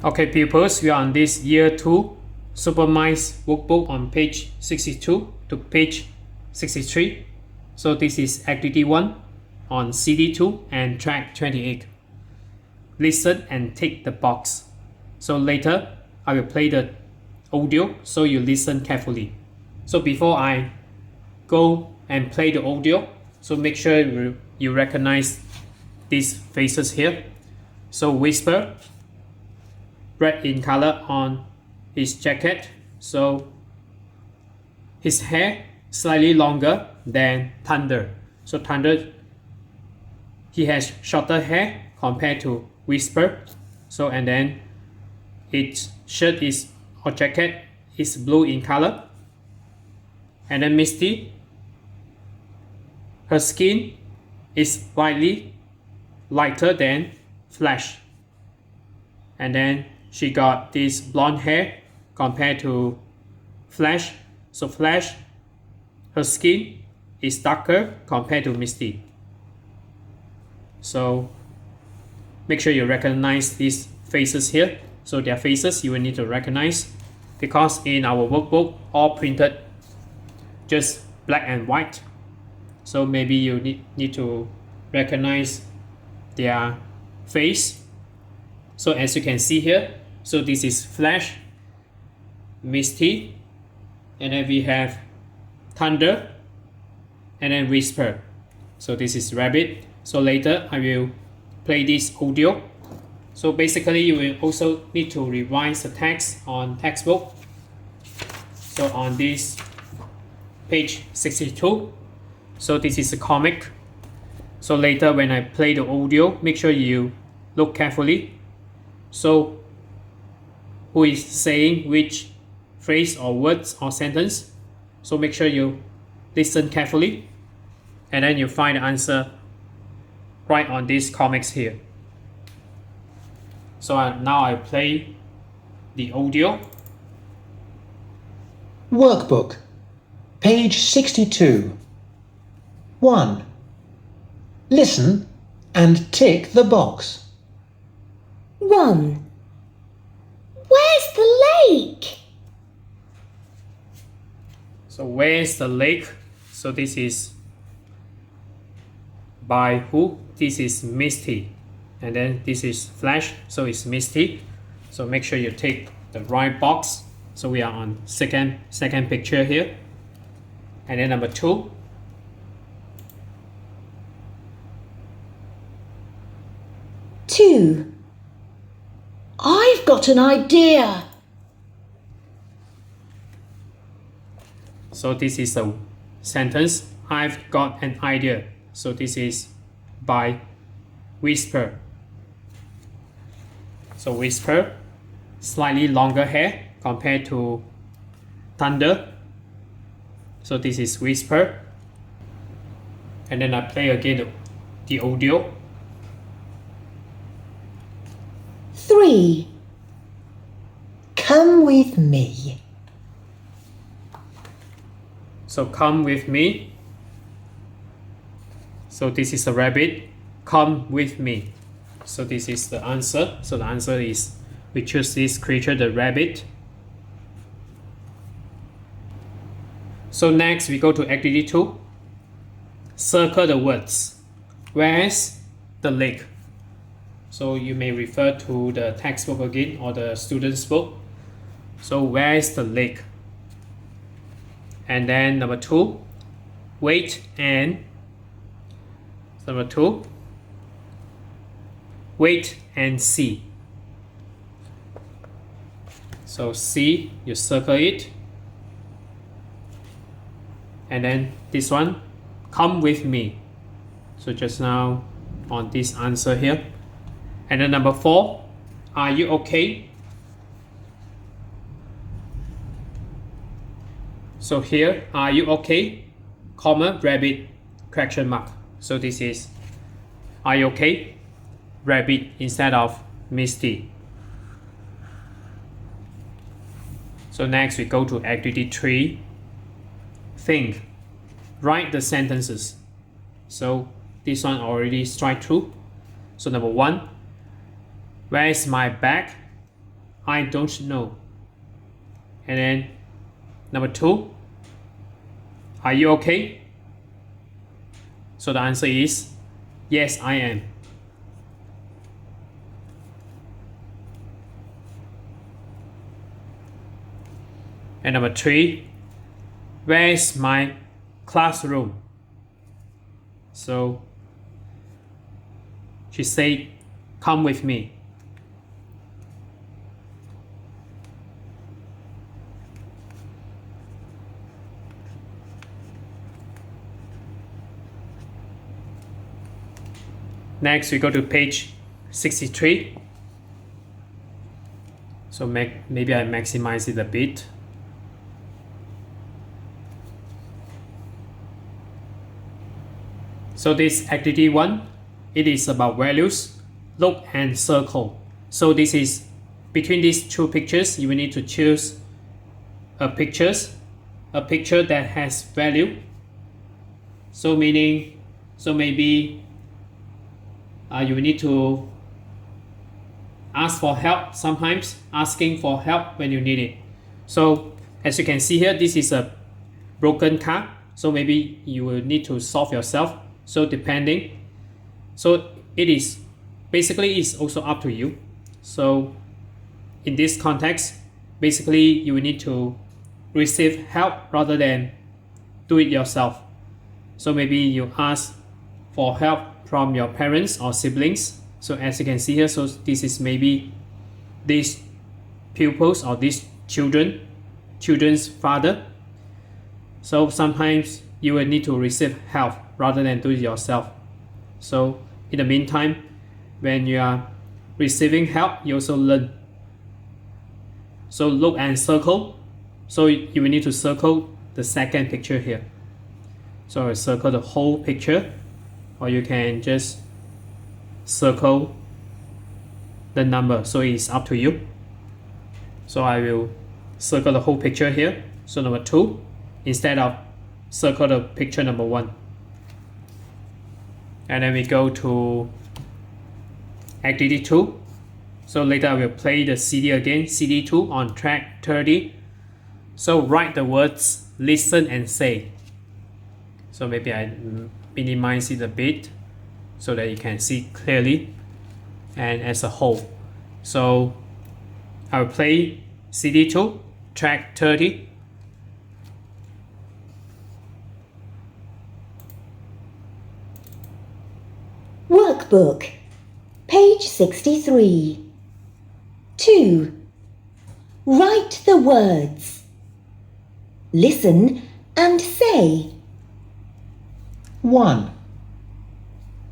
Okay, pupils, we are on this Year 2 Super Minds Workbook on page 62 to page 63. So this is Activity 1 on CD2 and track 28. Listen and tick the box. So later, I will play the audio so you listen carefully. So before I go and play the audio, so make sure you recognize these faces here. So Whisper, red in color on his jacket, so his hair slightly longer than Thunder. So Thunder, he has shorter hair compared to Whisper. So and then its shirt is or jacket is blue in color. And then Misty, her skin is slightly lighter than Flash. And then she got this blonde hair compared to Flash. So Flash, her skin is darker compared to Misty. So make sure you recognize these faces here. So their faces you will need to recognize, because in our workbook all printed just black and white. So maybe you need to recognize their face. So as you can see here, so this is Flash, Misty, and then we have Thunder, and then Whisper. So this is Rabbit. So later I will play this audio. So basically you will also need to revise the text on textbook. So on this page 62, so this is a comic. So later when I play the audio, make sure you look carefully. So who is saying which phrase or words or sentence? So make sure you listen carefully, and then you find the answer right on these comics here. So now I play the audio. Workbook, page 62. 1. Listen and tick the box. 1. Where's the lake? So where's the lake? So this is by who? This is Misty. And then this is Flash, so it's Misty. So make sure you take the right box. So we are on second picture here. And then number 2. Two. I've got an idea. So this is a sentence. I've got an idea. So this is by Whisper. So Whisper, slightly longer hair compared to Thunder. So this is Whisper. And then I play again the audio. 3. Come with me. So come with me. So this is a rabbit. Come with me. So this is the answer. So the answer is we choose this creature, the rabbit. So next we go to activity 2. Circle the words. Where's the lake? So you may refer to the textbook again or the student's book. So where's the lake? And then number 2, wait and number 2, wait and see. So see, you circle it. And then this one, come with me. So just now on this answer here. And then number 4, are you okay? So here, are you okay? Comma, rabbit, question mark. So this is, are you okay? Rabbit instead of Misty. So next we go to activity 3. Think. Write the sentences. So this one already strike through. So number 1, where is my bag? I don't know. And then number 2, are you okay? So the answer is yes, I am. And number 3, where is my classroom? So she said, come with me. Next, we go to page 63. So maybe I maximize it a bit. So this activity 1, it is about values. Look and circle. So this is between these 2 pictures, you will need to choose a picture that has value. So maybe you will need to ask for help, sometimes asking for help when you need it. So as you can see here, this is a broken car. So maybe you will need to solve yourself. So depending. So it is basically is also up to you. So in this context, basically you will need to receive help rather than do it yourself. So maybe you ask for help from your parents or siblings. So as you can see here, so this is maybe these pupils or these children's father. So sometimes you will need to receive help rather than do it yourself. So in the meantime, when you are receiving help, you also learn. So look and circle. So you will need to circle the second picture here. So I circle the whole picture, or you can just circle the number. So it's up to you. So I will circle the whole picture here. So number 2, instead of circle the picture number 1. And then we go to activity 2. So later I will play the CD again, CD 2 on track 30. So write the words, listen and say. So maybe I minimize it a bit so that you can see clearly and as a whole. So I will play CD 2, track 30. Workbook, page 63. 2. Write the words. Listen and say. 1,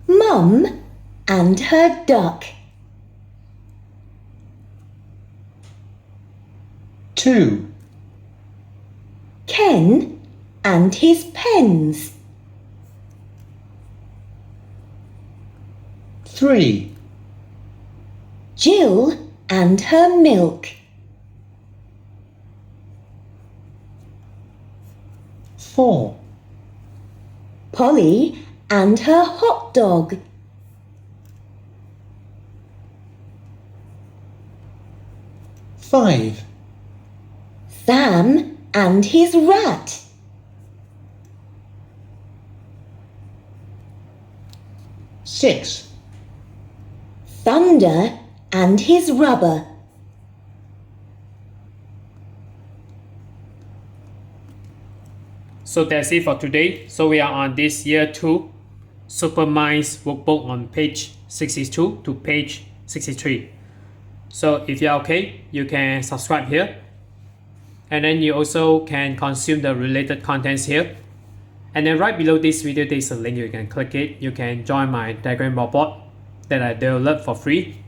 Mum and her duck. 2, Ken and his pens. 3, Jill and her milk. 4, Polly and her hot dog. 5, Sam and his rat. 6, Thunder and his rubber. So that's it for today. So we are on this year 2 Super Minds Workbook on page 62 to page 63. So if you're okay, you can subscribe here. And then you also can consume the related contents here. And then right below this video, there's a link. You can click it. You can join my diagram board that I developed for free.